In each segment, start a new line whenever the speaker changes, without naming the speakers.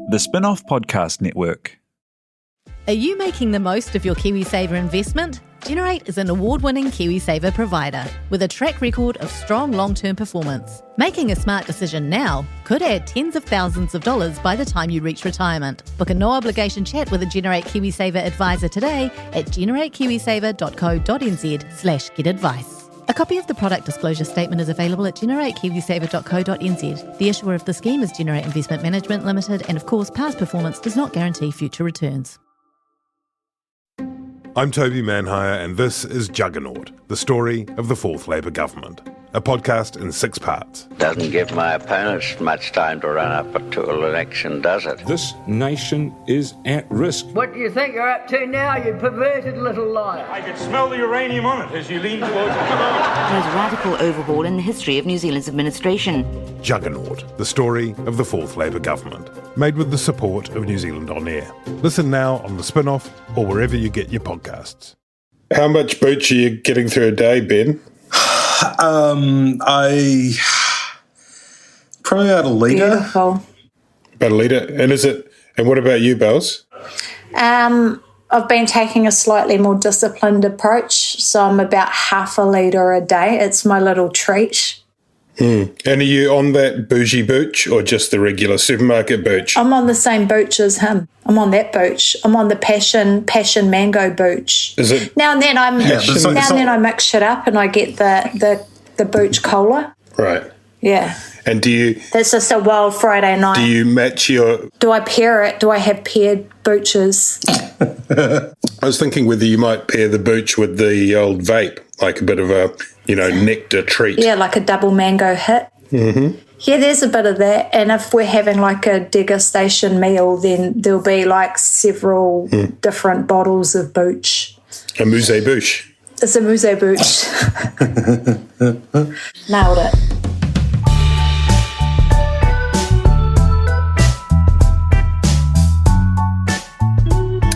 The Spin-off Podcast Network.
Are you making the most of your KiwiSaver investment? Generate is an award-winning KiwiSaver provider with a track record of strong long-term performance. Making a smart decision now could add tens of thousands of dollars by the time you reach retirement. Book a no-obligation chat with a Generate KiwiSaver advisor today at generatekiwisaver.co.nz/get-advice. A copy of the product disclosure statement is available at generatekiwisaver.co.nz. The issuer of the scheme is Generate Investment Management Limited, and of course, past performance does not guarantee future returns.
I'm Toby Manhire, and this is Juggernaut, the story of the Fourth Labour Government, a podcast in 6 parts.
Doesn't give my opponents much time to run up to an election, does it?
This nation is at risk.
What do you think you're up to now, you perverted little liar?
I could smell the uranium on it as you lean towards it.
The most radical overhaul in the history of New Zealand's administration.
Juggernaut, the story of the Fourth Labour Government, made with the support of New Zealand On Air. Listen now on the Spin-off or wherever you get your podcasts.
How much booch are you getting through a day, Ben?
I probably about a litre.
Beautiful.
About a litre. And what about you, Bells?
I've been taking a slightly more disciplined approach, so I'm about half a litre a day. It's my little treat.
And are you on that bougie booch or just the regular supermarket booch?
I'm on the same booch as him. I'm on that booch. I'm on the passion mango booch.
Is it?
Now and then I mix it up and I get the booch cola.
Right.
Yeah.
And
That's just a wild Friday night.
Do you match your...
Do I pair it? Do I have paired booches?
I was thinking whether you might pair the booch with the old vape, like a bit of a, nectar treat.
Yeah, like a double mango hit.
Mm-hmm.
Yeah, there's a bit of that. And if we're having like a degustation meal, then there'll be like several different bottles of booch.
A musée bouche.
It's a musée bouche. Nailed it.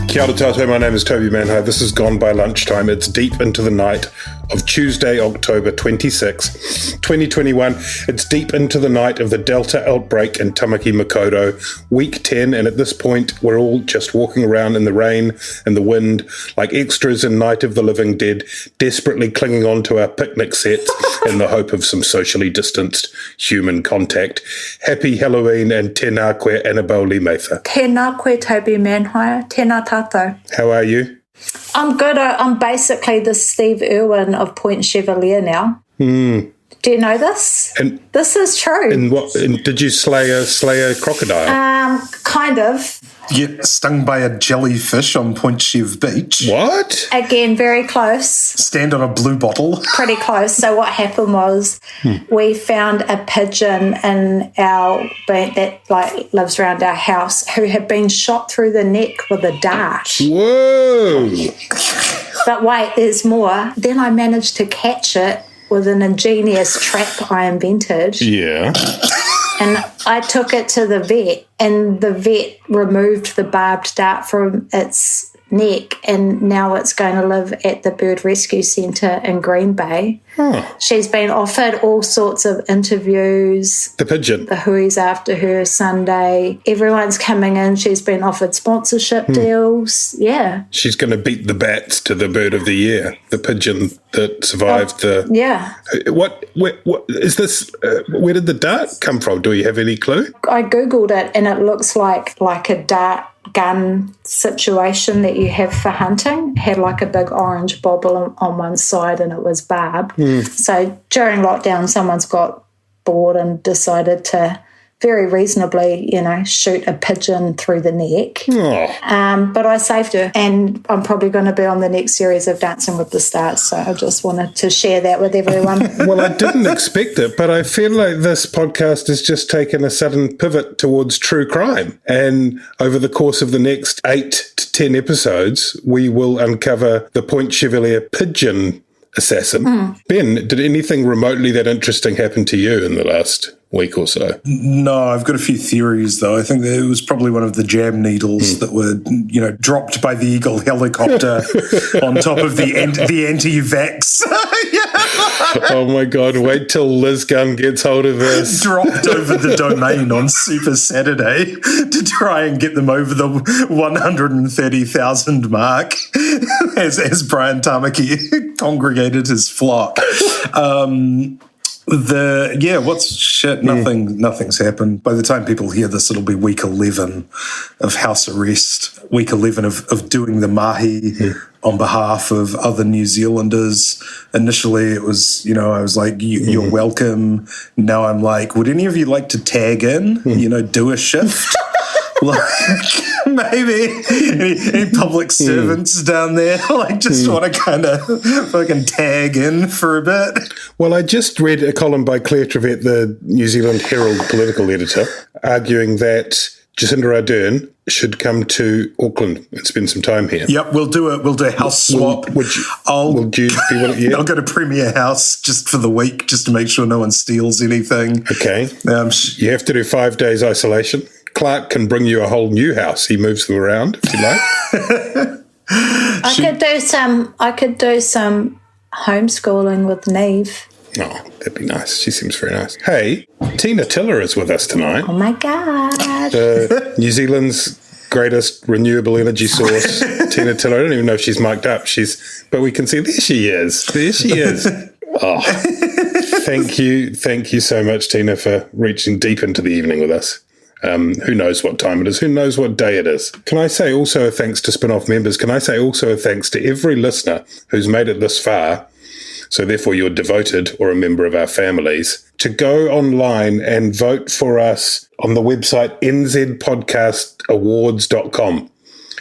Kia ora tātou, my name is Toby Manhire. This has gone by lunchtime. It's deep into the night of Tuesday, October 26, 2021. It's deep into the night of the Delta outbreak in Tamaki Makaurau, week 10, and at this point, we're all just walking around in the rain and the wind like extras in Night of the Living Dead, desperately clinging on to our picnic sets in the hope of some socially distanced human contact. Happy Halloween and tēnā koe Annabelle Meitha.
Tēnā koe Toby Manhire. Tēnā tātou.
How are you?
I'm good. I'm basically the Steve Irwin of Point Chevalier now. Do you know this? This is true.
And did you slay a crocodile?
Kind of.
You get stung by a jellyfish on Point Chev Beach.
What?
Again, very close.
Stand on a blue bottle.
Pretty close. So what happened was we found a pigeon in that lives around our house who had been shot through the neck with a dart.
Whoa!
But wait, there's more. Then I managed to catch it with an ingenious trap I invented.
Yeah.
And I took it to the vet, and the vet removed the barbed dart from its neck, and now it's going to live at the Bird Rescue Centre in Green Bay. She's been offered all sorts of interviews.
The pigeon.
The Hui's after her Sunday. Everyone's coming in. She's been offered sponsorship deals. Yeah.
She's going to beat the bats to the Bird of the Year, the pigeon that survived the...
Yeah.
What is this? Where did the dart come from? Do you have any clue?
I Googled it, and it looks like a dart gun situation that you have for hunting. It had like a big orange bobble on one side, and it was barbed. So during lockdown, someone's got bored and decided to very reasonably, shoot a pigeon through the neck. But I saved her, and I'm probably going to be on the next series of Dancing with the Stars, so I just wanted to share that with everyone.
Well, I didn't expect it, but I feel like this podcast has just taken a sudden pivot towards true crime, and over the course of the next 8 to 10 episodes, we will uncover the Point Chevalier pigeon assassin. Ben, did anything remotely that interesting happen to you in the last week or so?
No, I've got a few theories, though. I think that it was probably one of the jam needles that were, dropped by the Eagle helicopter on top of the anti-vax
Oh my God, wait till Liz Gunn gets hold of this.
Dropped over the domain on Super Saturday to try and get them over the 130,000 mark as Brian Tamaki congregated his flock. Nothing's happened. By the time people hear this, it'll be week 11 of house arrest, week 11 of doing the mahi on behalf of other New Zealanders. Initially, it was, I was like, you're welcome. Now I'm like, would any of you like to tag in, do a shift? Like, maybe any public servants down there just want to kind of fucking tag in for a bit.
Well, I just read a column by Claire Trevette, the New Zealand Herald political editor, arguing that Jacinda Ardern should come to Auckland and spend some time here.
Yep, we'll do a house swap. I'll go to Premier House just for the week, just to make sure no one steals anything.
Okay. You have to do 5 days isolation. Clark can bring you a whole new house. He moves them around if you like.
I could do some homeschooling with Neve.
Oh, that'd be nice. She seems very nice. Hey, Tina Tiller is with us tonight.
Oh my God.
New Zealand's greatest renewable energy source, Tina Tiller. I don't even know if she's mic'd up. But we can see there she is. There she is. Oh, thank you so much, Tina, for reaching deep into the evening with us. Who knows what time it is? Who knows what day it is? Can I say also a thanks to Spin-Off members? Can I say also a thanks to every listener who's made it this far, so therefore you're devoted or a member of our families, to go online and vote for us on the website nzpodcastawards.com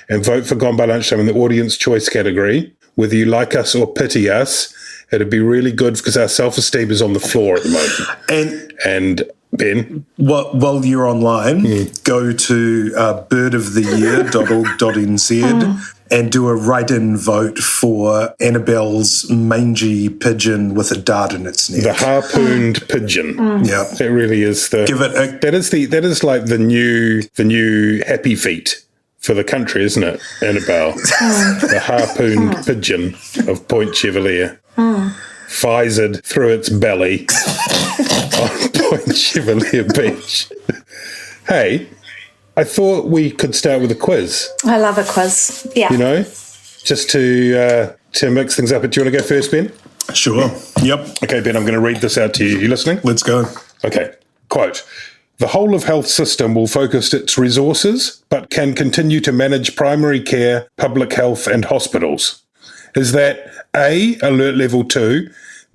and vote for Gone by Lunchtime in the audience choice category, whether you like us or pity us. It'd be really good because our self-esteem is on the floor at the moment. And Ben?
While you're online, go to birdoftheyear.org.nz and do a write-in vote for Annabelle's mangy pigeon with a dart in its neck.
The harpooned pigeon.
Yeah,
it really is that is like the new happy feet for the country, isn't it, Annabelle? The harpooned pigeon of Point Chevalier. Pfizered through its belly on Point Chevalier Beach. Hey, I thought we could start with a quiz.
I love a quiz. Yeah.
Just to mix things up. Do you want to go first, Ben?
Sure. Yep.
Okay, Ben, I'm going to read this out to you. You listening?
Let's go.
Okay. Quote, "The whole of health system will focus its resources, but can continue to manage primary care, public health and hospitals." Is that A, Alert Level 2,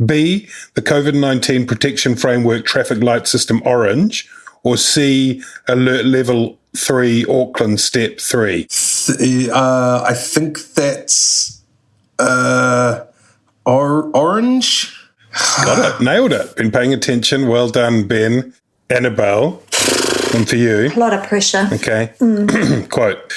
B, the COVID-19 Protection Framework Traffic Light System Orange, or C, Alert Level 3, Auckland Step 3?
I think that's orange.
Got it. Nailed it. Been paying attention. Well done, Ben. Annabelle, one for you.
A lot of pressure.
Okay. Quote,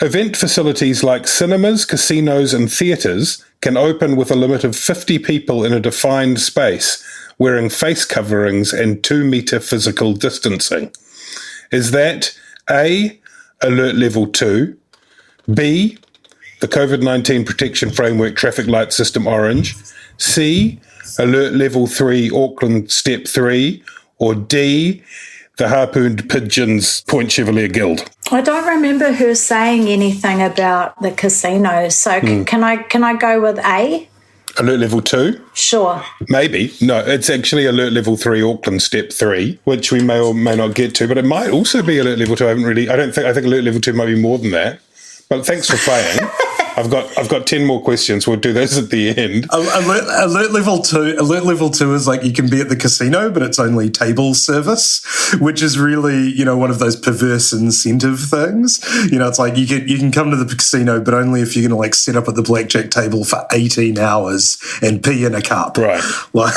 "Event facilities like cinemas, casinos and theatres can open with a limit of 50 people in a defined space, wearing face coverings and 2-metre physical distancing." Is that A, Alert Level 2, B, the COVID-19 Protection Framework Traffic Light System Orange, C, Alert Level 3, Auckland Step 3, or D, the Harpooned Pigeons Point Chevalier Guild?
I don't remember her saying anything about the casinos, so can I go with A?
Alert Level 2?
Sure.
Maybe. No, it's actually Alert Level 3, Auckland Step 3, which we may or may not get to, but it might also be Alert Level 2. I think Alert Level 2 might be more than that. But thanks for playing. I've got 10 more questions. We'll do those at the end.
Alert level 2. Alert level 2 is like you can be at the casino, but it's only table service, which is really, one of those perverse incentive things. It's like you can come to the casino, but only if you're going to set up at the blackjack table for 18 hours and pee in a cup.
Right.
Right.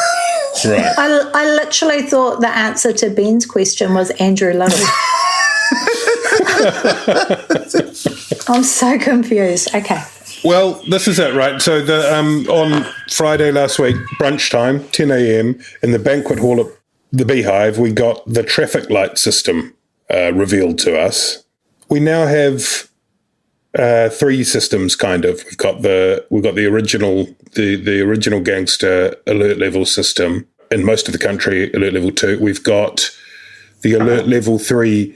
I literally thought the answer to Ben's question was Andrew Little. I'm so confused. Okay.
Well, this is it, right? So on Friday last week, brunch time, 10 a.m, in the banquet hall at the Beehive, we got the traffic light system revealed to us. We now have three systems, kind of. We've got the original gangster alert level system in most of the country, alert level 2. We've got the alert level 3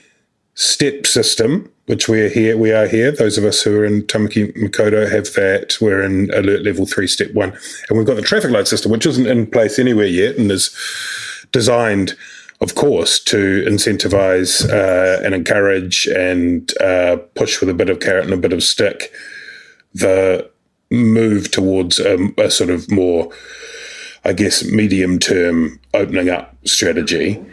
step system, which we are here. Those of us who are in Tamaki Makaurau have that. We're in alert level 3 step 1. And we've got the traffic light system, which isn't in place anywhere yet and is designed, of course, to incentivize and encourage and push with a bit of carrot and a bit of stick the move towards a sort of more, I guess, medium-term opening up strategy.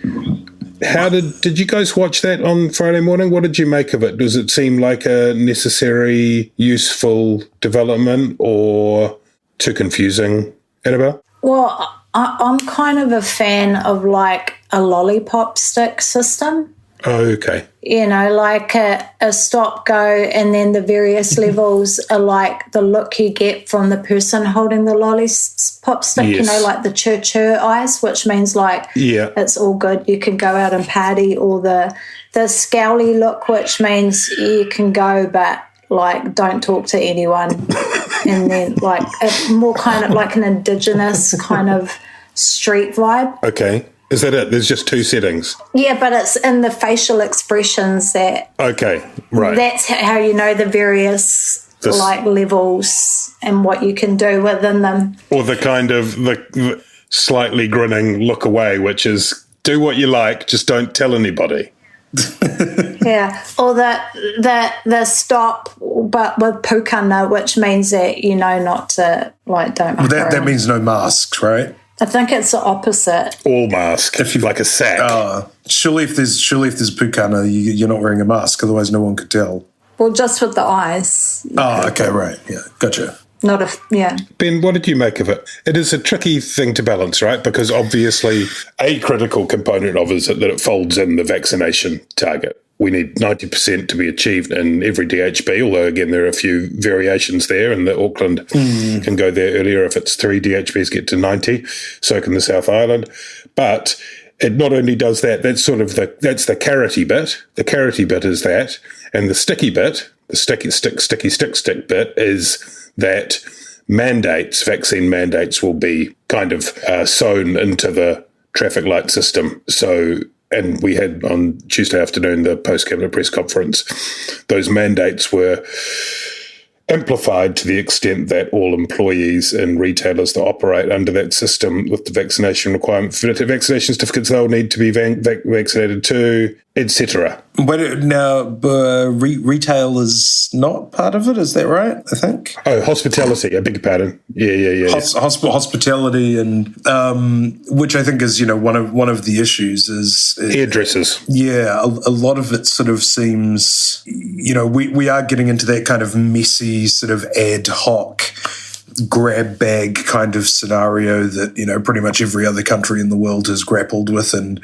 How did you guys watch that on Friday morning? What did you make of it? Does it seem like a necessary, useful development or too confusing, Annabelle?
Well, I'm kind of a fan of like a lollipop stick system.
Oh, okay.
You know, like a stop, go, and then the various levels are like the look you get from the person holding the lollipop stick,
Yes.
you know, like the church eyes, which means like it's all good, you can go out and party, or the scowly look, which means you can go but like don't talk to anyone. And then like a more kind of like an indigenous kind of street vibe.
Okay. Is that it? There's just 2 settings?
Yeah, but it's in the facial expressions that...
Okay, right.
That's how you know the various like levels and what you can do within them.
Or the kind of the slightly grinning look away, which is do what you like, just don't tell anybody.
Yeah, or the stop, but with pukana, which means that you know not to like don't.
Well, that means no masks, right?
I think it's the opposite.
All mask, if you like a sack.
Surely if there's pukana, you're not wearing a mask, otherwise no one could tell.
Well, just with the eyes.
Oh, okay, right, yeah, gotcha.
Not if, yeah.
Ben, what did you make of it? It is a tricky thing to balance, right? Because obviously a critical component of it is that it folds in the vaccination target. We need 90% to be achieved in every DHB, although, again, there are a few variations there, and the Auckland can go there earlier if it's 3 DHBs get to 90, so can the South Island. But it not only does that, that's sort of that's the carroty bit. The carroty bit is that, and the sticky bit, the sticky stick bit is that vaccine mandates will be kind of sewn into the traffic light system. So, and we had on Tuesday afternoon the post-cabinet press conference, those mandates were amplified to the extent that all employees and retailers that operate under that system with the vaccination requirement for vaccination certificates, they'll need to be vaccinated too, etc.
But now, retail is not part of it, is that right? I think.
Oh, hospitality, I beg your pardon. Yeah.
Hospitality, and which I think is, one of the issues is
hairdressers.
Yeah, a lot of it sort of seems, we are getting into that kind of messy sort of ad hoc grab bag kind of scenario that, pretty much every other country in the world has grappled with and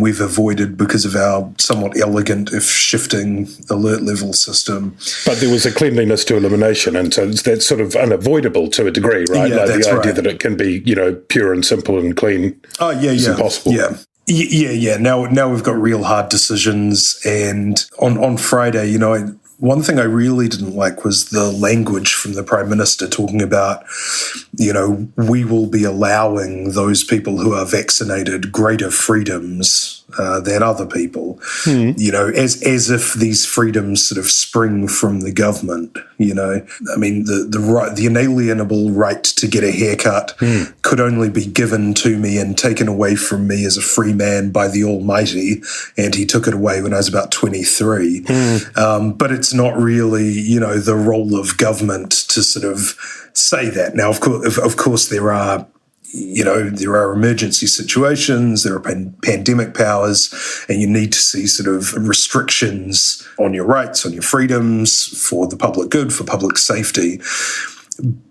we've avoided because of our somewhat elegant, if shifting, alert level system.
But there was a cleanliness to elimination, and so that's sort of unavoidable to a degree, right?
Yeah,
like
that's
the idea
right.
that it can be, pure and simple and clean is impossible.
Yeah. Now we've got real hard decisions, and on Friday, one thing I really didn't like was the language from the Prime Minister talking about, we will be allowing those people who are vaccinated greater freedoms than other people, as if these freedoms sort of spring from the government, I mean, the inalienable right to get a haircut could only be given to me and taken away from me as a free man by the Almighty, and he took it away when I was about 23. But it's not really, the role of government to sort of say that. Now, of course, there are emergency situations, there are pandemic powers, and you need to see sort of restrictions on your rights, on your freedoms, for the public good, for public safety.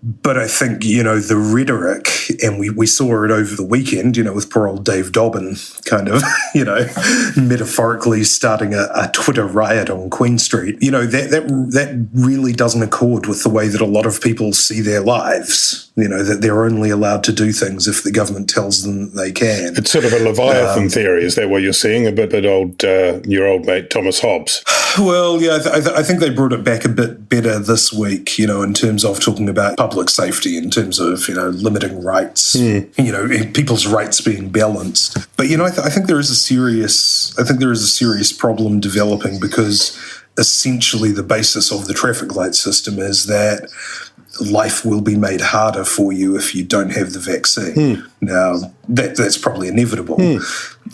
But I think, the rhetoric, and we saw it over the weekend, with poor old Dave Dobbin kind of, metaphorically starting a Twitter riot on Queen Street, that really doesn't accord with the way that a lot of people see their lives, that they're only allowed to do things if the government tells them that they can.
It's sort of a Leviathan theory. Is that what you're seeing? A bit old, your old mate Thomas Hobbes.
Well, yeah, I think they brought it back a bit better this week, in terms of talking about public safety, in terms of, limiting rights, people's rights being balanced. But, I think there is a serious problem developing, because essentially the basis of the traffic light system is that life will be made harder for you if you don't have the vaccine. Now, that's probably inevitable,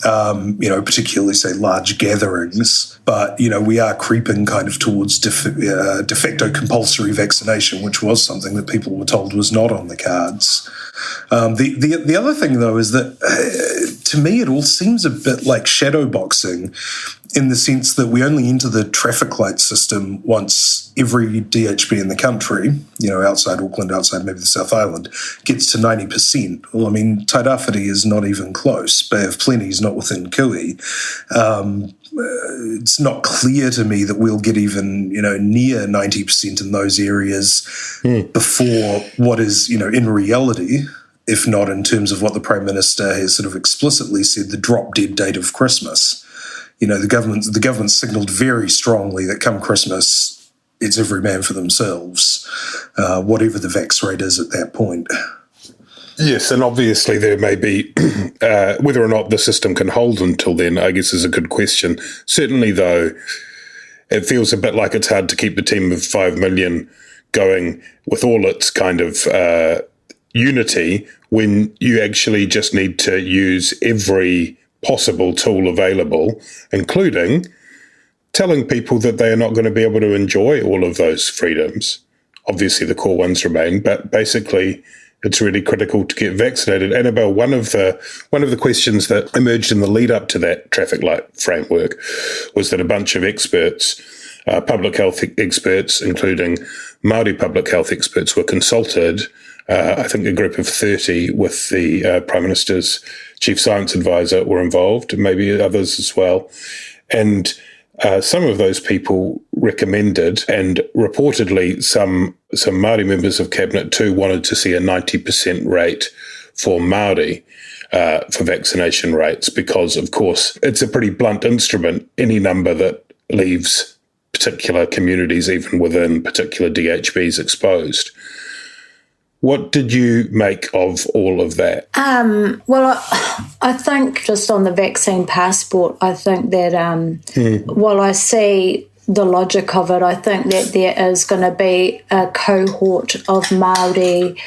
particularly, say, large gatherings. But, we are creeping kind of towards de facto compulsory vaccination, which was something that people were told was not on the cards. The other thing, though, is that to me it all seems a bit like shadow boxing, in the sense that we only enter the traffic light system once every DHB in the country, outside Auckland, outside maybe the South Island, gets to 90%. Well, I mean, Tairāwhiti is not even close. Bay of Plenty is not within Kui. It's not clear to me that we'll get even, near 90% in those areas before what is, in reality, if not in terms of what the Prime Minister has sort of explicitly said, the drop-dead date of Christmas. The government signalled very strongly that come Christmas, it's every man for themselves, whatever the vax rate is at that point.
Yes, and obviously there may be, whether or not the system can hold until then, I guess is a good question. Certainly, though, it feels a bit like it's hard to keep the team of 5 million going with all its kind of unity when you actually just need to use every possible tool available, including telling people that they are not going to be able to enjoy all of those freedoms. Obviously, the core ones remain, but basically, it's really critical to get vaccinated. Annabelle, one of the questions that emerged in the lead up to that traffic light framework was that a bunch of experts, public health experts, including Māori public health experts, were consulted. I think a group of 30 with the Prime Minister's Chief Science Advisor were involved, maybe others as well. And some of those people recommended, and reportedly some Māori members of Cabinet too wanted to see a 90% rate for Māori for vaccination rates, because, of course, it's a pretty blunt instrument, any number that leaves particular communities, even within particular DHBs, exposed. What did you make of all of that?
Well, I think just on the vaccine passport, I think that while I see the logic of it, I think that there is going to be a cohort of Māori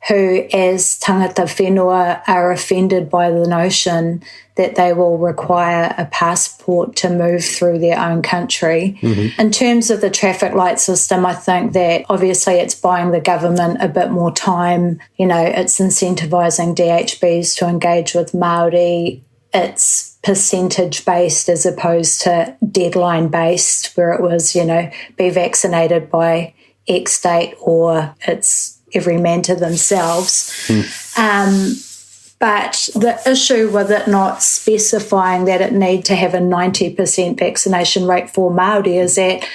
who, as tangata whenua, are offended by the notion that they will require a passport to move through their own country. Mm-hmm. In terms of the traffic light system, I think that obviously it's buying the government a bit more time. It's incentivising DHBs to engage with Māori. It's percentage-based as opposed to deadline-based, where it was, be vaccinated by X date, or it's every man to themselves. But the issue with it not specifying that it need to have a 90% vaccination rate for Māori is that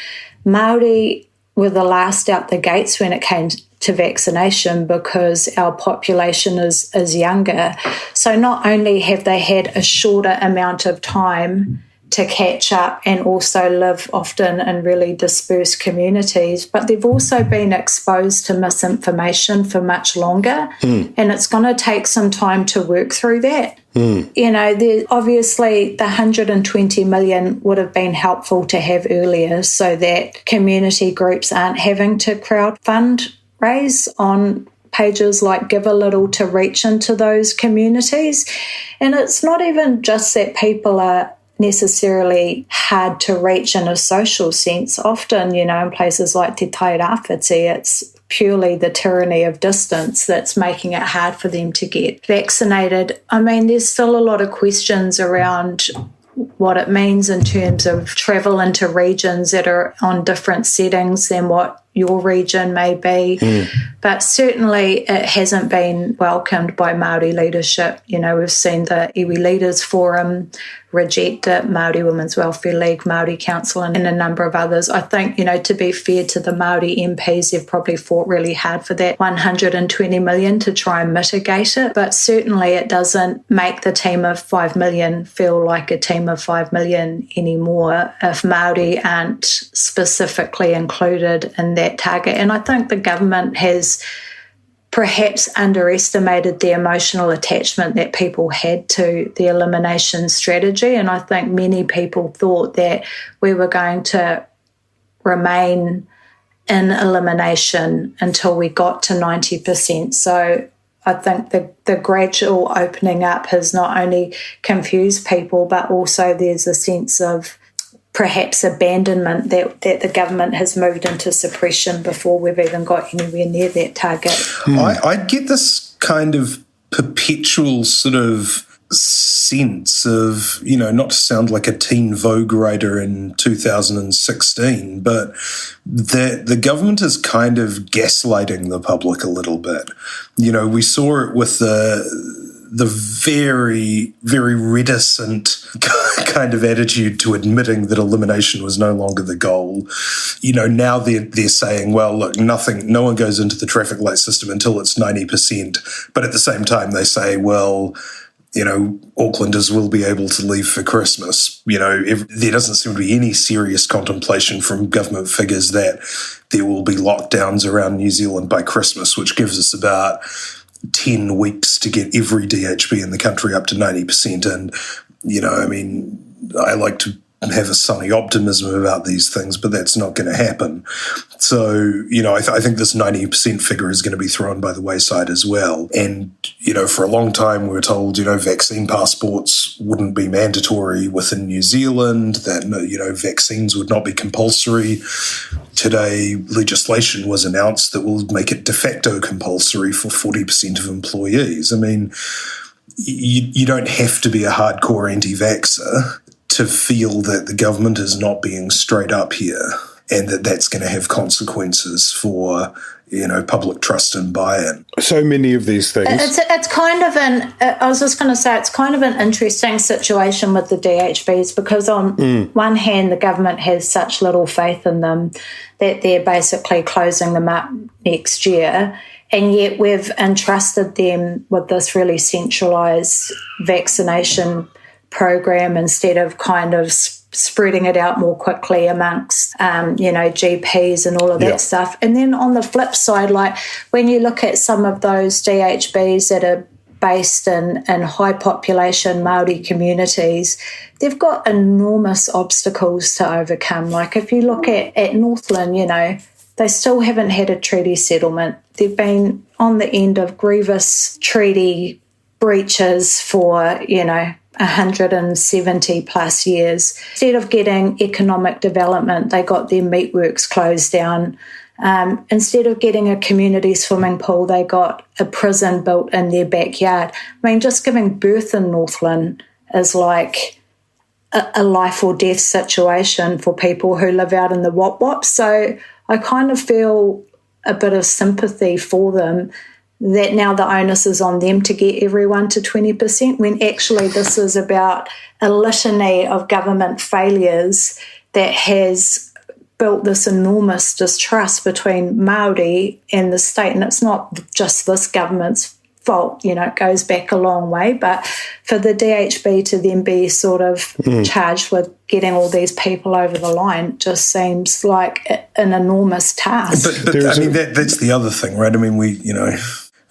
Māori were the last out the gates when it came to vaccination, because our population is younger. So not only have they had a shorter amount of time to catch up and also live often in really dispersed communities, but they've also been exposed to misinformation for much longer, and it's going to take some time to work through that. Obviously the 120 million would have been helpful to have earlier, so that community groups aren't having to crowdfund raise on pages like Give a Little to reach into those communities. And it's not even just that people are necessarily hard to reach in a social sense. Often, in places like Te Tairāwhiti, it's purely the tyranny of distance that's making it hard for them to get vaccinated. I mean, there's still a lot of questions around what it means in terms of travel into regions that are on different settings than what your region may be. But certainly it hasn't been welcomed by Māori leadership. We've seen the Iwi Leaders Forum reject it, Māori Women's Welfare League, Māori Council, and a number of others. I think, to be fair to the Māori MPs, they've probably fought really hard for that 120 million to try and mitigate it, but certainly it doesn't make the team of 5 million feel like a team of 5 million anymore if Māori aren't specifically included in that target. And I think the government has perhaps underestimated the emotional attachment that people had to the elimination strategy. And I think many people thought that we were going to remain in elimination until we got to 90%. So I think the gradual opening up has not only confused people, but also there's a sense of perhaps abandonment that the government has moved into suppression before we've even got anywhere near that target.
I get this kind of perpetual sort of sense of, not to sound like a Teen Vogue writer in 2016, but that the government is kind of gaslighting the public a little bit. We saw it with the very, very reticent kind of attitude to admitting that elimination was no longer the goal. Now they're saying, well, look, no one goes into the traffic light system until it's 90%. But at the same time, they say, well, Aucklanders will be able to leave for Christmas. There doesn't seem to be any serious contemplation from government figures that there will be lockdowns around New Zealand by Christmas, which gives us about 10 weeks to get every DHB in the country up to 90%. And, I like to have a sunny optimism about these things, but that's not going to happen. So, I think this 90% figure is going to be thrown by the wayside as well. And, for a long time we were told, vaccine passports wouldn't be mandatory within New Zealand, that, vaccines would not be compulsory. Today, legislation was announced that will make it de facto compulsory for 40% of employees. I mean, you don't have to be a hardcore anti-vaxxer to feel that the government is not being straight up here and that that's going to have consequences for, public trust and buy-in.
So many of these things.
It's kind of I was just going to say, it's kind of an interesting situation with the DHBs because on one hand, the government has such little faith in them that they're basically closing them up next year. And yet we've entrusted them with this really centralised vaccination program instead of kind of spreading it out more quickly amongst, GPs and all of that stuff. And then on the flip side, like when you look at some of those DHBs that are based in high population Māori communities, they've got enormous obstacles to overcome. Like if you look at Northland, they still haven't had a treaty settlement. They've been on the end of grievous treaty breaches for, 170 plus years. Instead of getting economic development, they got their meatworks closed down. Instead of getting a community swimming pool, they got a prison built in their backyard. I mean, just giving birth in Northland is like a life or death situation for people who live out in the wop-wop. So I kind of feel a bit of sympathy for them that now the onus is on them to get everyone to 20%, when actually this is about a litany of government failures that has built this enormous distrust between Māori and the state. And it's not just this government's fault, it goes back a long way, but for the DHB to then be sort of charged with getting all these people over the line just seems like an enormous task.
But that's the other thing, right? I mean,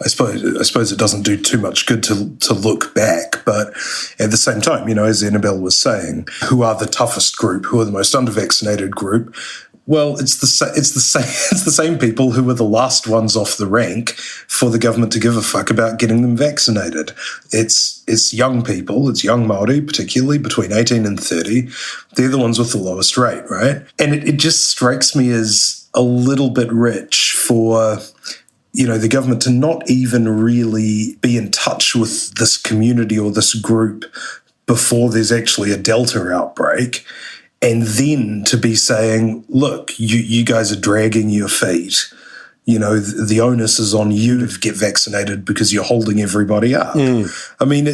I suppose it doesn't do too much good to look back, but at the same time, as Annabelle was saying, who are the toughest group, who are the most under-vaccinated group? Well, it's the same people who were the last ones off the rank for the government to give a fuck about getting them vaccinated. It's young people, it's young Māori, particularly between 18 and 30. They're the ones with the lowest rate, right? And it just strikes me as a little bit rich for the government to not even really be in touch with this community or this group before there's actually a Delta outbreak, and then to be saying, look, you guys are dragging your feet. The onus is on you to get vaccinated because you're holding everybody up. I mean,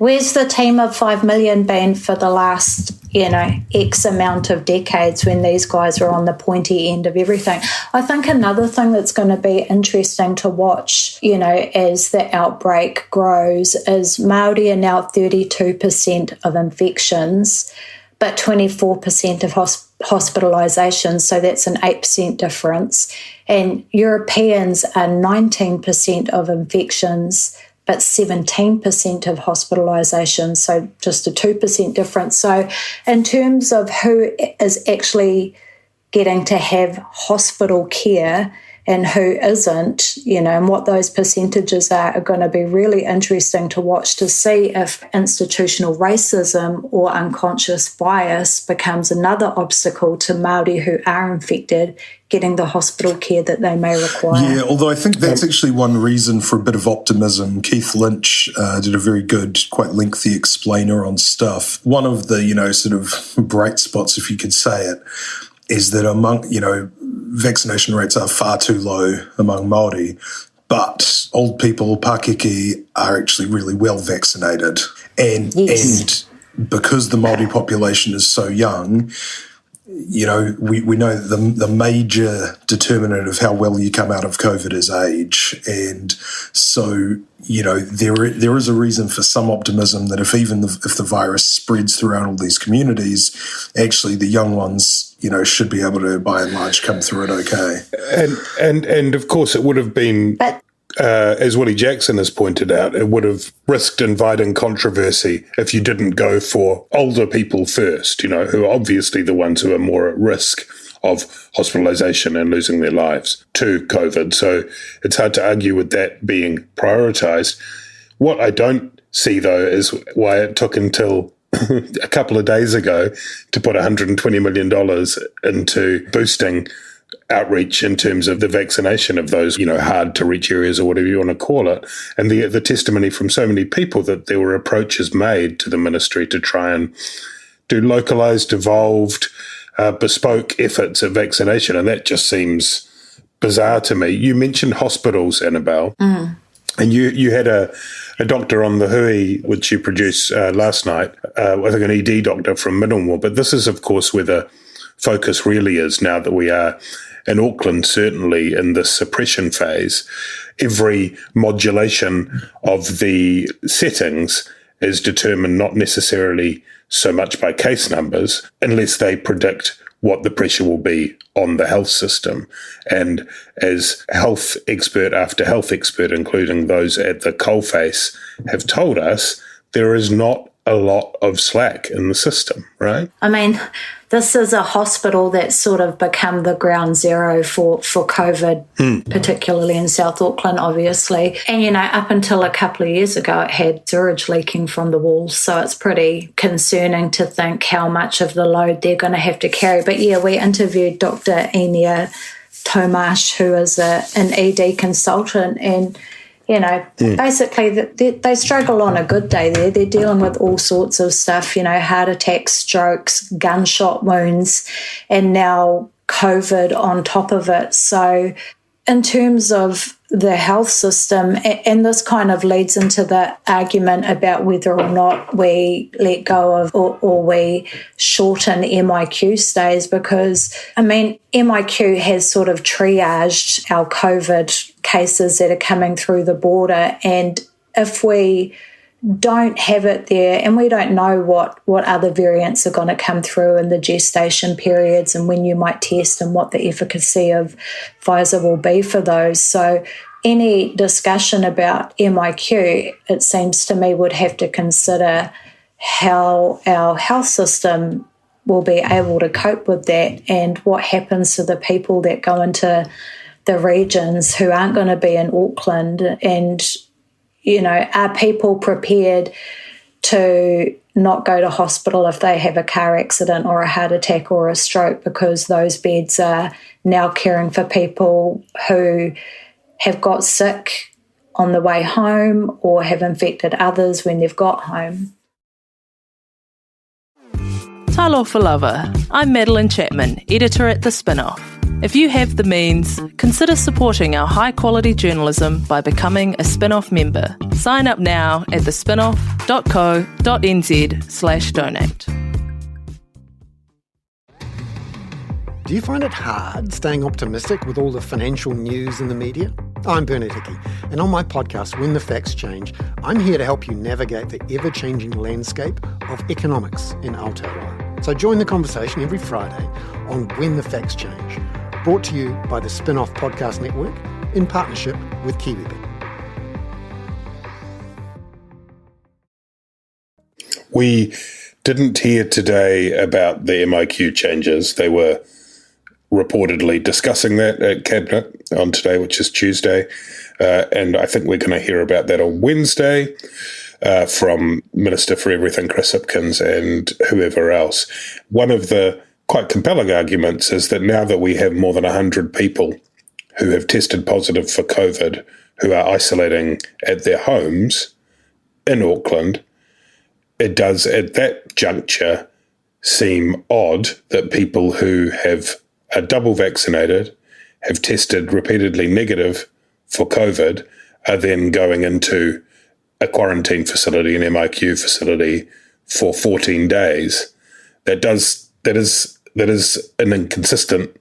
Where's the team of 5 million been for the last, X amount of decades when these guys are on the pointy end of everything? I think another thing that's going to be interesting to watch, as the outbreak grows is Māori are now 32% of infections, but 24% of hospitalisations, so that's an 8% difference. And Europeans are 19% of infections, but 17% of hospitalisations, so just a 2% difference. So in terms of who is actually getting to have hospital care and who isn't, and what those percentages are going to be really interesting to watch to see if institutional racism or unconscious bias becomes another obstacle to Māori who are infected getting the hospital care that they may require.
Yeah, although I think that's actually one reason for a bit of optimism. Keith Lynch did a very good, quite lengthy explainer on stuff. One of the, sort of bright spots, if you could say it, is that among, vaccination rates are far too low among Māori, but old people, Pākeke, are actually really well vaccinated. And because the Māori population is so young, we know the major determinant of how well you come out of COVID is age. And so, there is a reason for some optimism that if the virus spreads throughout all these communities, actually the young ones, should be able to, by and large, come through it okay.
And of course, it would have been, as Willie Jackson has pointed out, it would have risked inviting controversy if you didn't go for older people first, who are obviously the ones who are more at risk of hospitalisation and losing their lives to COVID. So it's hard to argue with that being prioritised. What I don't see, though, is why it took until a couple of days ago to put $120 million into boosting outreach in terms of the vaccination of those, hard to reach areas or whatever you want to call it. And the testimony from so many people that there were approaches made to the ministry to try and do localised, evolved, bespoke efforts at vaccination. And that just seems bizarre to me. You mentioned hospitals, Annabelle, and you had a doctor on the Hui, which you produced last night, I think an ED doctor from Minilwa. But this is, of course, where the focus really is now that we are in Auckland, certainly in the suppression phase. Every modulation of the settings is determined not necessarily so much by case numbers, unless they predict what the pressure will be on the health system. And as health expert after health expert, including those at the coalface, have told us, there is not a lot of slack in the system, right?
I mean, this is a hospital that's sort of become the ground zero for COVID, particularly in South Auckland, obviously. And, up until a couple of years ago, it had sewage leaking from the walls. So it's pretty concerning to think how much of the load they're going to have to carry. But, we interviewed Dr. Enia Tomash, who is an ED consultant, and basically they struggle on a good day there. They're dealing with all sorts of stuff, heart attacks, strokes, gunshot wounds, and now COVID on top of it. So in terms of the health system, and this kind of leads into the argument about whether or not we let go of or we shorten MIQ stays, because, MIQ has sort of triaged our COVID cases that are coming through the border, and if we don't have it there, and we don't know what other variants are going to come through in the gestation periods and when you might test and what the efficacy of Pfizer will be for those. So any discussion about MIQ, it seems to me, would have to consider how our health system will be able to cope with that and what happens to the people that go into the regions who aren't going to be in Auckland. And, are people prepared to not go to hospital if they have a car accident or a heart attack or a stroke, because those beds are now caring for people who have got sick on the way home or have infected others when they've got home?
Talofa lava. I'm Madeline Chapman, editor at The Spinoff. If you have the means, consider supporting our high-quality journalism by becoming a Spin-Off member. Sign up now at thespinoff.co.nz/donate.
Do you find it hard staying optimistic with all the financial news in the media? I'm Bernard Hickey, and on my podcast, When the Facts Change, I'm here to help you navigate the ever-changing landscape of economics in Aotearoa. So join the conversation every Friday on When the Facts Change, brought to you by the Spin-Off Podcast Network in partnership with KiwiBet.
We didn't hear today about the MIQ changes. They were reportedly discussing that at Cabinet on today, which is Tuesday. And I think we're going to hear about that on Wednesday from Minister for Everything, Chris Hipkins, and whoever else. One of the quite compelling arguments is that now that we have more than 100 people who have tested positive for COVID, who are isolating at their homes in Auckland, it does at that juncture seem odd that people who are double vaccinated, have tested repeatedly negative for COVID, are then going into a quarantine facility, an MIQ facility, for 14 days. That is an inconsistent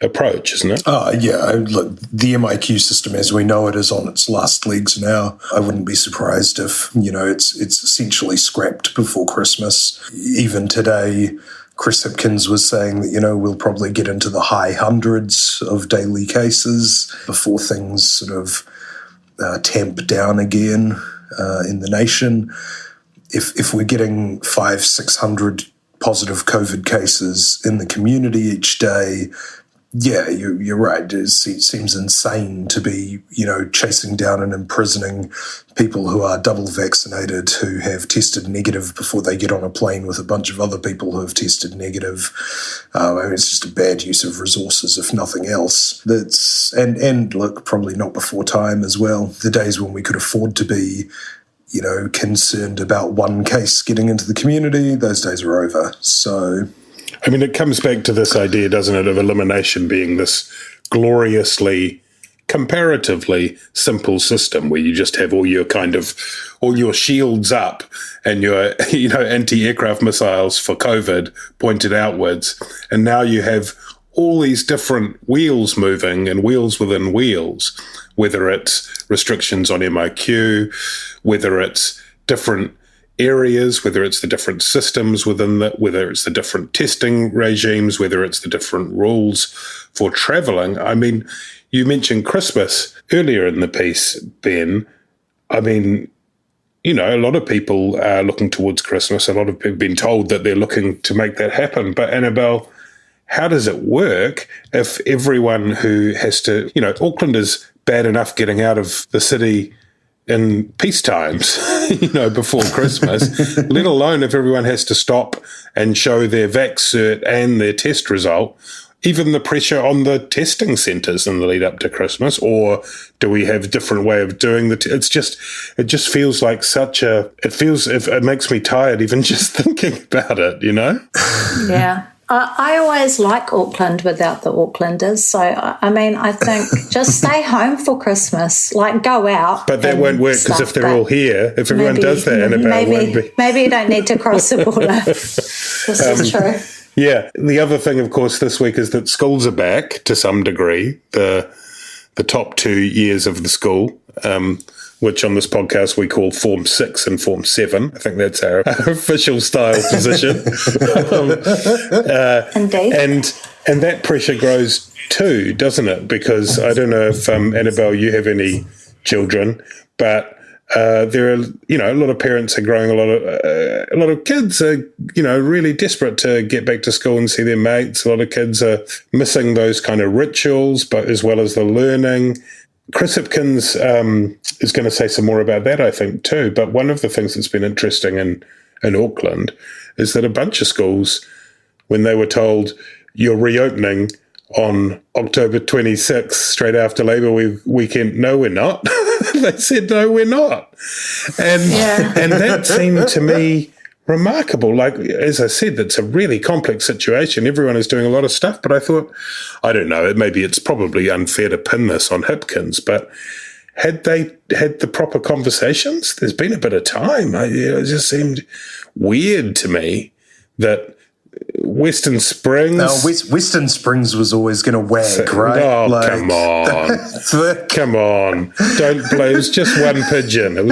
approach, isn't it?
Yeah. Look, the MIQ system as we know it is on its last legs now. I wouldn't be surprised if, it's essentially scrapped before Christmas. Even today, Chris Hipkins was saying that, we'll probably get into the high hundreds of daily cases before things sort of tamp down again in the nation. If we're getting 500-600 positive COVID cases in the community each day, yeah, you're right. It seems insane to be, chasing down and imprisoning people who are double vaccinated, who have tested negative before they get on a plane with a bunch of other people who have tested negative. It's just a bad use of resources, if nothing else. And look, probably not before time as well. The days when we could afford to be, concerned about one case getting into the community, those days are over. So,
it comes back to this idea, doesn't it, of elimination being this gloriously, comparatively simple system where you just have all your shields up and your, anti-aircraft missiles for COVID pointed outwards. And now you have all these different wheels moving and wheels within wheels, whether it's restrictions on MIQ, whether it's different areas, whether it's the different systems within that, whether it's the different testing regimes, whether it's the different rules for travelling. You mentioned Christmas earlier in the piece, Ben. A lot of people are looking towards Christmas. A lot of people have been told that they're looking to make that happen. But Annabelle, how does it work if everyone who has to, Auckland is bad enough getting out of the city in peace times, before Christmas, let alone if everyone has to stop and show their vax cert and their test result, even the pressure on the testing centres in the lead up to Christmas, or do we have a different way of doing it just feels like it makes me tired even just thinking about it,
Yeah. I always like Auckland without the Aucklanders. So, I think just stay home for Christmas, go out.
But that won't work because if they're all here, if everyone does that, Annabelle,
maybe you don't need to cross the border. This is true.
Yeah. The other thing, of course, this week is that schools are back to some degree, the top 2 years of the school, which on this podcast we call Form 6 and Form 7. I think that's our official style position.
Indeed.
And that pressure grows too, doesn't it? Because I don't know if, Annabelle, you have any children, but there are, a lot of parents are growing, a lot of kids are, really desperate to get back to school and see their mates. A lot of kids are missing those kind of rituals, but as well as the learning. Chris Hipkins is going to say some more about that, I think, too. But one of the things that's been interesting in Auckland is that a bunch of schools, when they were told you're reopening on October 26th, straight after Labour weekend, no, we're not. They said, no, we're not. And that seemed to me remarkable. Like, as I said, it's a really complex situation. Everyone is doing a lot of stuff, but I thought, I don't know, maybe it's probably unfair to pin this on Hipkins, but had they had the proper conversations? There's been a bit of time. It just seemed weird to me that Western Springs.
No, Western Springs was always going to wag, right?
Oh, come on. Come on. Don't blame. It was just one pigeon.
The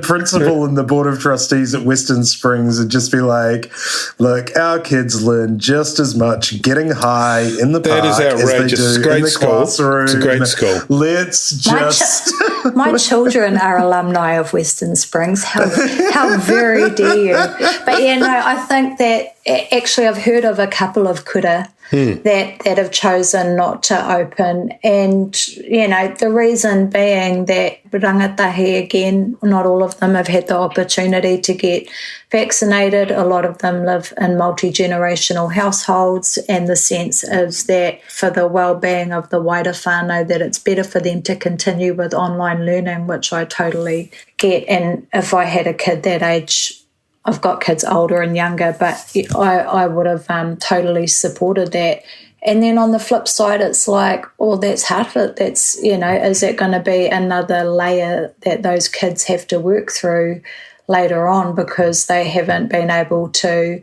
principal and the board of trustees at Western Springs would just be like, look, our kids learn just as much getting high in the park
as they do
in the classroom.
It's a great school.
Let's just...
My children are alumni of Western Springs. How very dare you? But yeah, no, I think that actually I've heard of a couple of kura that have chosen not to open. And, the reason being that rangatahi, again, not all of them have had the opportunity to get vaccinated. A lot of them live in multi-generational households, and the sense is that for the well-being of the wider whānau, that it's better for them to continue with online learning, which I totally get. And if I had a kid that age, I've got kids older and younger, but I would have totally supported that. And then on the flip side, it's like, that's half it. That's, is it going to be another layer that those kids have to work through later on because they haven't been able to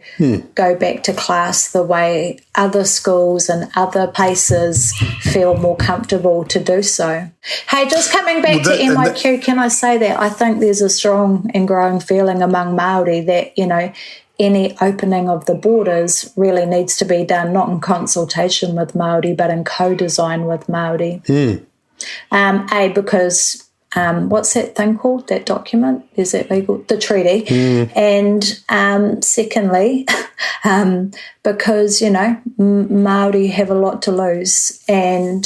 go back to class the way other schools and other places feel more comfortable to do so. Hey, just coming back to MIQ, can I say that I think there's a strong and growing feeling among Māori that, any opening of the borders really needs to be done not in consultation with Māori but in co-design with Māori. Because... what's that thing called, that document? Is that legal? The treaty. And secondly, because, Māori have a lot to lose. And,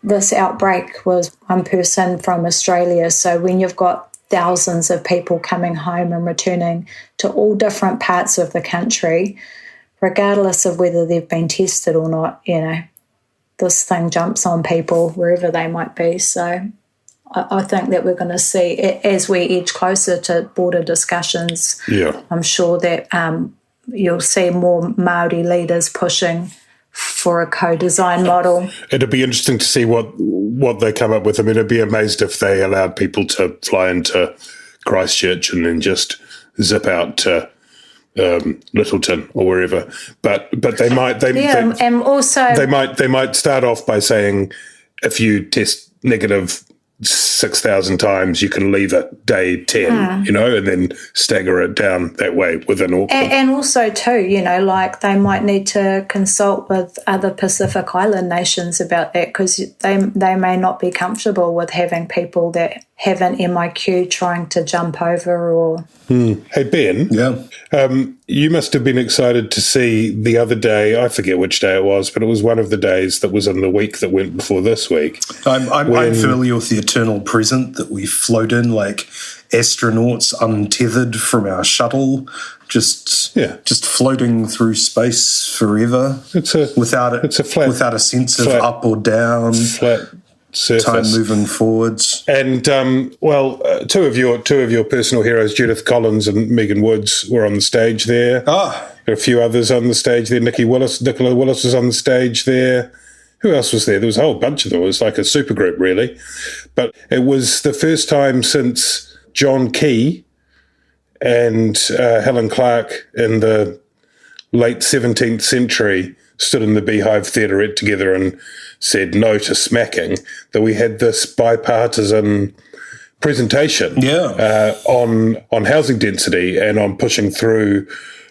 this outbreak was one person from Australia. So when you've got thousands of people coming home and returning to all different parts of the country, regardless of whether they've been tested or not, this thing jumps on people wherever they might be. So I think that we're going to see, as we edge closer to border discussions, I'm sure that you'll see more Māori leaders pushing for a co-design model.
It'd be interesting to see what they come up with. I mean, I'd be amazed if they allowed people to fly into Christchurch and then just zip out to Littleton or wherever, but they might they might start off by saying if you test negative 6,000 times you can leave at day 10, and then stagger it down that way within Auckland.
And also too, like they might need to consult with other Pacific Island nations about that because they may not be comfortable with having people that have an MIQ trying to jump over or...
Hey, Ben.
Yeah.
You must have been excited to see the other day, I forget which day it was, but it was one of the days that was in the week that went before this week.
I'm familiar with the eternal present that we float in like astronauts untethered from our shuttle, just floating through space forever. Without a sense of up or down.
Flat surface.
Time moving forwards.
And two of your personal heroes, Judith Collins and Megan Woods, were on the stage there. There are a few others on the stage there. Nicola Willis was on the stage there. Who else was there? There was a whole bunch of them. It was like a supergroup, really. But it was the first time since John Key and Helen Clark in the late 17th century stood in the Beehive Theatre together and said no to smacking, that we had this bipartisan presentation on housing density and on pushing through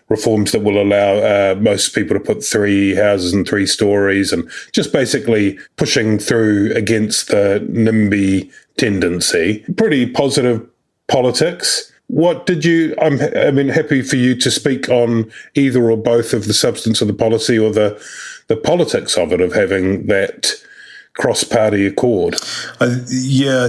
reforms that will allow most people to put 3 houses and 3 stories, and just basically pushing through against the NIMBY tendency. Pretty positive politics. What did you, happy for you to speak on either or both of the substance of the policy or the politics of it, of having that cross-party accord.
I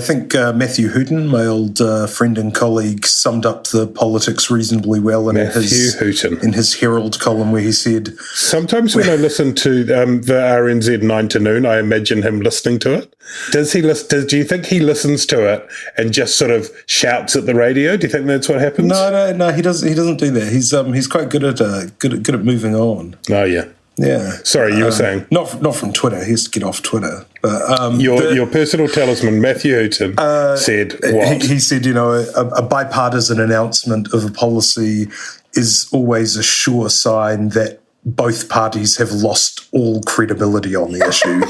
think Matthew Hooton, my old friend and colleague, summed up the politics reasonably well in his Herald column, where he said,
sometimes when I listen to the RNZ 9 to Noon, I imagine him listening to it. Does he listen? Do you think he listens to it and just sort of shouts at the radio? Do you think that's what happens?
No, he doesn't. He doesn't do that. He's quite good at moving on.
Oh yeah.
Yeah.
Sorry, you were saying?
Not from Twitter. He has to get off Twitter. But
your personal talisman, Matthew Hooton, said what?
He said, a bipartisan announcement of a policy is always a sure sign that both parties have lost all credibility on the issue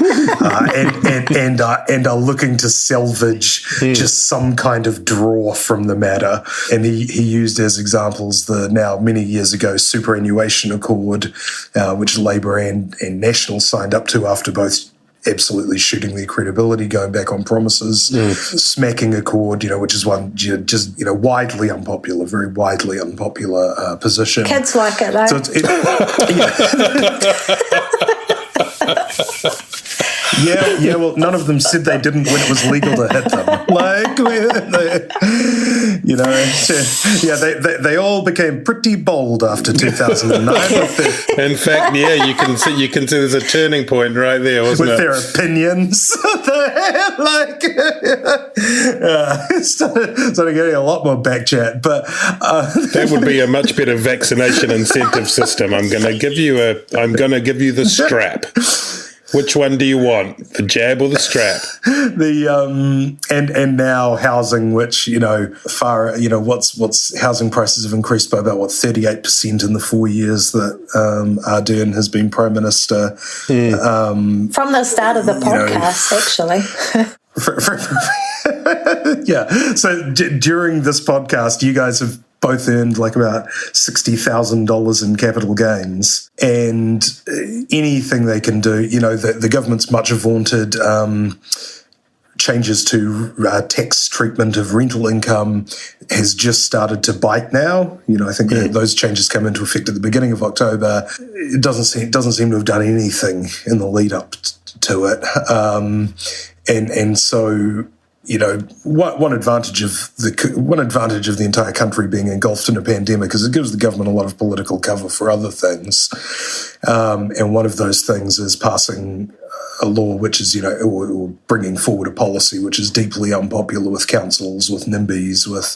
and are looking to salvage just some kind of draw from the matter. And he used as examples the now many years ago superannuation accord, which Labour and National signed up to after both absolutely shooting their credibility, going back on promises, smacking accord, which is one just widely unpopular, very widely unpopular position.
Kids like it though.
Yeah, well, none of them said they didn't when it was legal to hit them. They all became pretty bold after 2009.
In fact, you can see there's a turning point right there, wasn't it?
With their opinions. Started getting a lot more back chat, but
that would be a much better vaccination incentive system. I'm going to give you the strap. Which one do you want, the jab or the strap?
And now housing, which what's housing prices have increased by about 38% in the 4 years that Ardern has been Prime Minister.
From the start of the podcast, actually.
Yeah. So during this podcast, you guys have both earned like about $60,000 in capital gains, and anything they can do, the government's much vaunted changes to tax treatment of rental income has just started to bite now. I think those changes come into effect at the beginning of October. It doesn't seem to have done anything in the lead up to it, and so. One advantage of the entire country being engulfed in a pandemic is it gives the government a lot of political cover for other things, and one of those things is passing a law which is or bringing forward a policy which is deeply unpopular with councils, with NIMBYs, with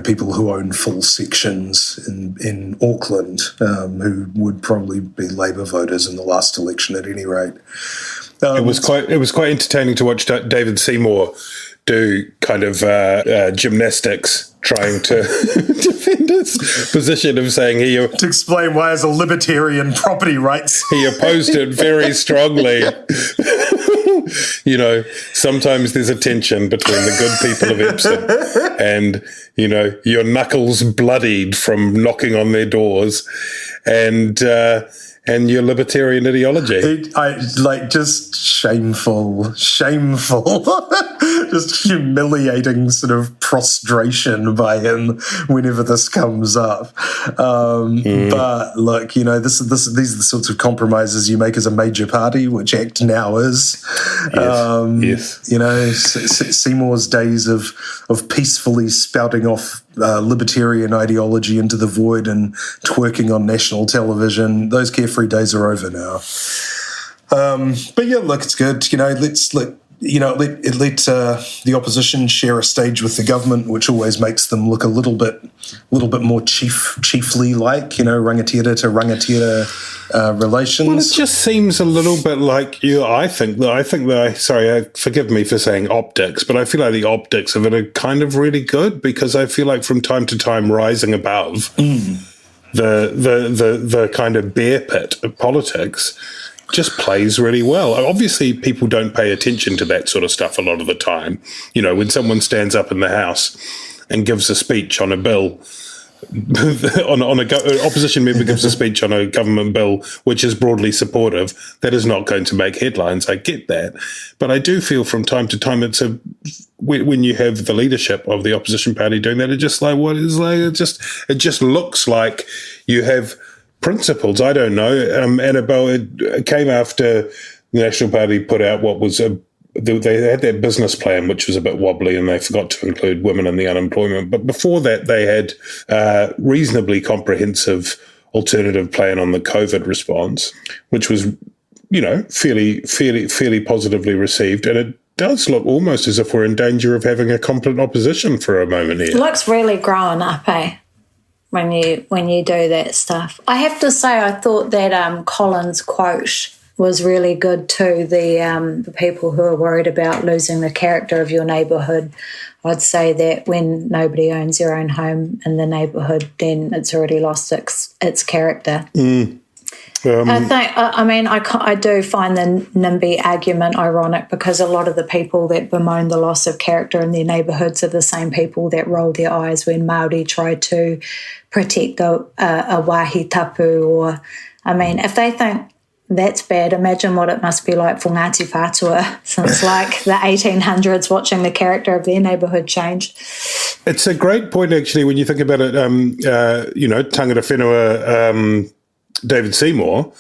people who own full sections in Auckland, who would probably be Labour voters in the last election at any rate.
It was quite entertaining to watch David Seymour do kind of gymnastics trying to defend his position of saying
to explain why as a libertarian property rights
he opposed it very strongly. Sometimes there's a tension between the good people of Epsom and your knuckles bloodied from knocking on their doors and your libertarian ideology.
Just shameful, just humiliating sort of prostration by him whenever this comes up. But look, these are the sorts of compromises you make as a major party, which ACT now is.
Yes.
Seymour's days of peacefully spouting off libertarian ideology into the void and twerking on national television, those carefree days are over now. But yeah, look, it's good. Let's let the opposition share a stage with the government, which always makes them look a little bit more chiefly like, rangatira to rangatira relations.
Well, it just seems a little bit like forgive me for saying optics, but I feel like the optics of it are kind of really good, because I feel like from time to time rising above the kind of bear pit of politics just plays really well. Obviously, people don't pay attention to that sort of stuff a lot of the time. When someone stands up in the House and gives a speech on a bill, opposition member gives a speech on a government bill which is broadly supportive, that is not going to make headlines. I get that. But I do feel from time to time when you have the leadership of the opposition party doing that, it just looks like you have principles. I don't know. Annabelle, it came after the National Party put out what was they had their business plan, which was a bit wobbly, and they forgot to include women in the unemployment. But before that, they had a reasonably comprehensive alternative plan on the COVID response, which was, fairly positively received. And it does look almost as if we're in danger of having a competent opposition for a moment here.
It looks really grown up, when you do that stuff. I have to say, I thought that Colin's quote was really good too. The people who are worried about losing the character of your neighbourhood, I'd say that when nobody owns their own home in the neighbourhood, then it's already lost its character. I do find the NIMBY argument ironic, because a lot of the people that bemoan the loss of character in their neighbourhoods are the same people that roll their eyes when Māori try to protect a wāhi tapu. Or, if they think that's bad, imagine what it must be like for Ngāti Whātua since like the 1800s, watching the character of their neighbourhood change.
It's a great point, actually, when you think about it. Tangata Whenua David Seymour,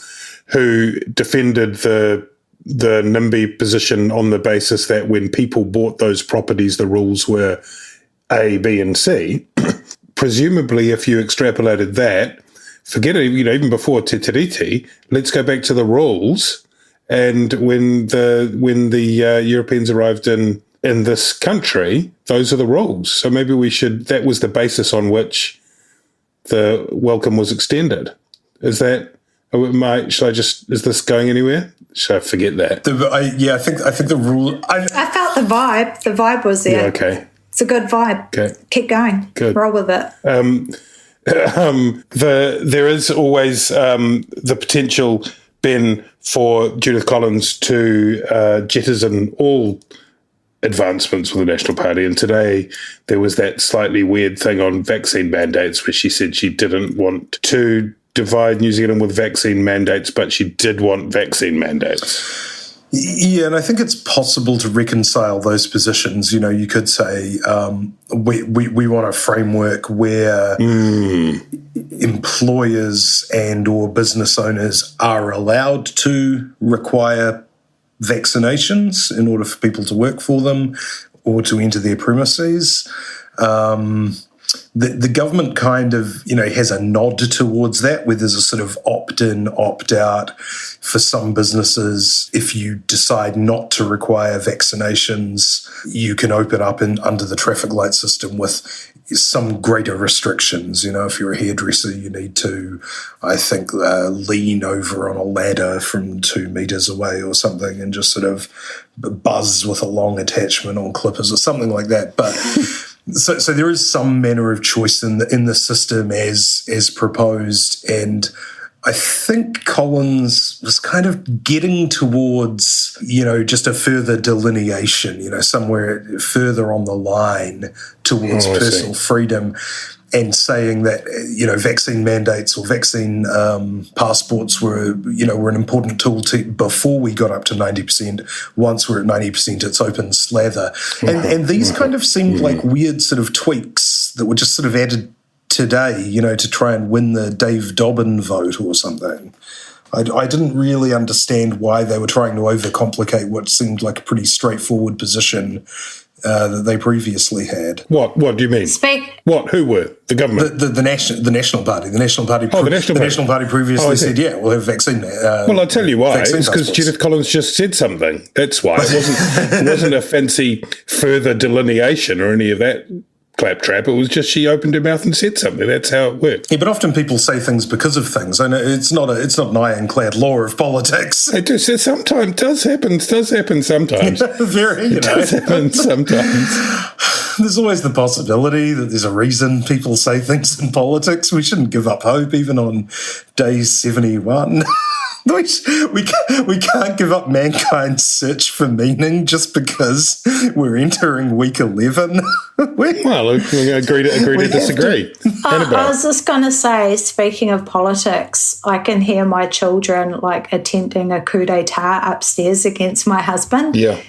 who defended the NIMBY position on the basis that when people bought those properties, the rules were A, B, and C. Presumably, if you extrapolated that, forget it, even before Te Tiriti, let's go back to the rules. And when the Europeans arrived in this country, those are the rules. So maybe that was the basis on which the welcome was extended. Is that, is this going anywhere? Should I forget that?
I think the rule.
I felt the vibe. The vibe was there.
Yeah, okay.
It's a good vibe.
Okay.
Keep going.
Good.
Roll with it.
There is always the potential, Ben, for Judith Collins to jettison all advancements with the National Party. And today there was that slightly weird thing on vaccine mandates where she said she didn't want to divide New Zealand with vaccine mandates, but she did want vaccine mandates.
Yeah, and I think it's possible to reconcile those positions. You could say we want a framework where employers and or business owners are allowed to require vaccinations in order for people to work for them or to enter their premises. The government kind of, has a nod towards that, where there's a sort of opt-in, opt-out for some businesses. If you decide not to require vaccinations, you can open up under the traffic light system with some greater restrictions. If you're a hairdresser, you need to, I think, lean over on a ladder from 2 meters away or something and just sort of buzz with a long attachment on clippers or something like that. But So there is some manner of choice in the system as proposed, and I think Collins was kind of getting towards, just a further delineation, somewhere further on the line towards personal freedom, and saying that, vaccine mandates or vaccine passports were an important tool before we got up to 90%. Once we're at 90%, it's open slather. And these kind of seemed like weird sort of tweaks that were just sort of added today, to try and win the Dave Dobbin vote or something. I didn't really understand why they were trying to overcomplicate what seemed like a pretty straightforward position that they previously had.
What do you mean? What? Who were? The government?
The National Party. The National Party.
The
National Party previously said, we'll have vaccine.
Well, I'll tell you why. It's because Judith Collins just said something. That's why. It wasn't a fancy further delineation or any of that claptrap. It was just she opened her mouth and said something. That's how it worked.
Yeah, but often people say things because of things. I know it's not an ironclad law of politics.
It just sometimes does happen sometimes.
It
does happen sometimes.
There's always the possibility that there's a reason people say things in politics. We shouldn't give up hope, even on day 71. We can't give up mankind's search for meaning just because we're entering week 11.
Well, we agree to disagree.
I was just going to say, speaking of politics, I can hear my children attempting a coup d'etat upstairs against my husband.
Yeah.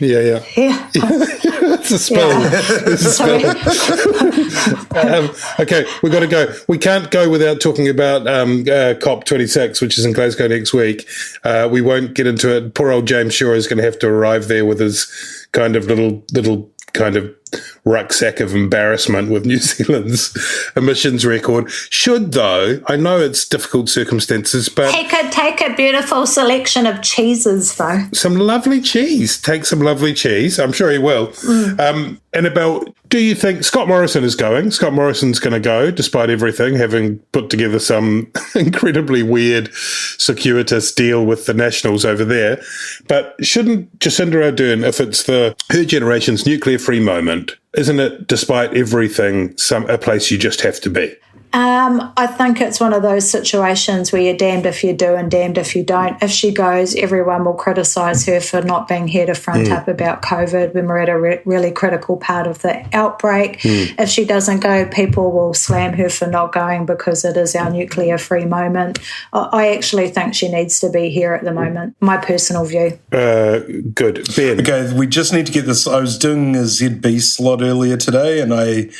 It's a spill. It's a spill. Okay, we've got to go. We can't go without talking about COP26, which is in Glasgow next week. We won't get into it. Poor old James Shaw is going to have to arrive there with his kind of little kind of rucksack of embarrassment with New Zealand's emissions record. Should, though, I know it's difficult circumstances, but
he could take a beautiful selection of cheeses, though.
Some lovely cheese. Take some lovely cheese. I'm sure he will. Annabelle, do you think Scott Morrison is going? Scott Morrison's going to go, despite everything, having put together some incredibly weird, circuitous deal with the Nationals over there. But shouldn't Jacinda Ardern, if it's her generation's nuclear-free moment, isn't it, despite everything, a place you just have to be?
I think it's one of those situations where you're damned if you do and damned if you don't. If she goes, everyone will criticise her for not being here to front up about COVID when we're at a really critical part of the outbreak. If she doesn't go, people will slam her for not going because it is our nuclear-free moment. I actually think she needs to be here at the moment, my personal view.
Good. Ben?
Okay, we just need to get this. I was doing a ZB slot earlier today, and I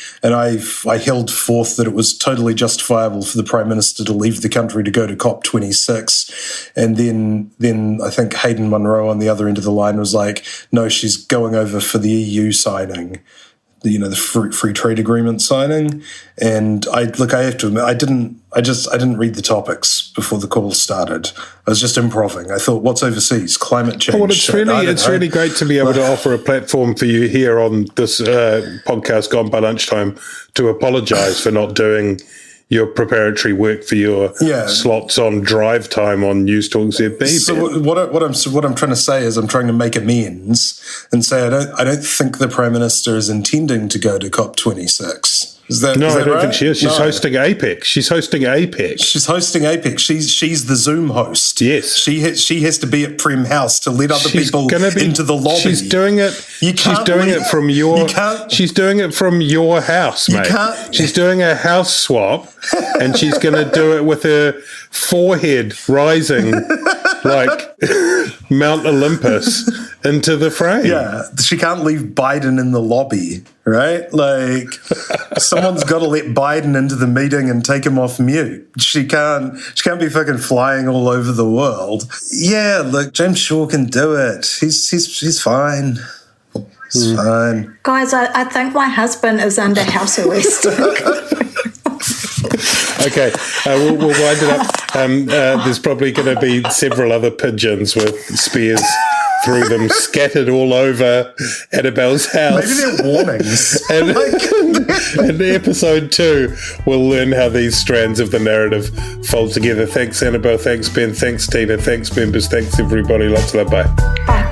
held forth that it was totally justifiable for the Prime Minister to leave the country to go to COP26. And then I think Hayden Munro on the other end of the line was like, no, she's going over for the EU signing, the free trade agreement signing. And I have to admit, I didn't read the topics before the call started. I was just improving. I thought, what's overseas? Climate change.
Well, it's really great to be able to offer a platform for you here on this podcast, Gone by Lunchtime, to apologise for not doing your preparatory work for your slots on drive time on News Talk ZB.
So what I'm trying to say is I'm trying to make amends and say I don't think the Prime Minister is intending to go to COP26. I don't
think she is. She's hosting APEC. She's hosting APEC.
She's the Zoom host.
Yes.
She has to be at Prem House to let other people into the lobby.
She's doing it. She's doing it from your house, mate. She's doing a house swap, and she's going to do it with her forehead rising like Mount Olympus into the frame.
Yeah, she can't leave Biden in the lobby, right? Like, someone's got to let Biden into the meeting and take him off mute. She can't be fucking flying all over the world. Yeah, look, James Shaw can do it. He's fine. He's fine.
Guys, I think my husband is under house arrest.
Okay, we'll wind it up. There's probably going to be several other pigeons with spears through them scattered all over Annabelle's house.
Maybe they're warnings.
And episode 2, we'll learn how these strands of the narrative fold together. Thanks, Annabelle. Thanks, Ben. Thanks, Tina. Thanks, members. Thanks, everybody. Lots of love. Bye.
Bye.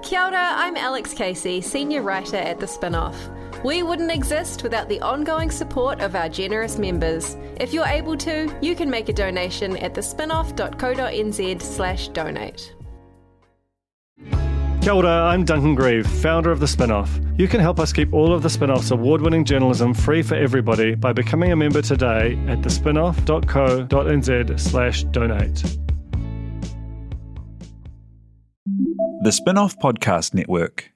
Kia ora, I'm Alex Casey, Senior Writer at The Spinoff. We wouldn't exist without the ongoing support of our generous members. If you're able to, you can make a donation at thespinoff.co.nz/donate.
Kia ora, I'm Duncan Grieve, founder of The Spinoff. You can help us keep all of The Spinoff's award-winning journalism free for everybody by becoming a member today at thespinoff.co.nz/donate.
The Spinoff Podcast Network.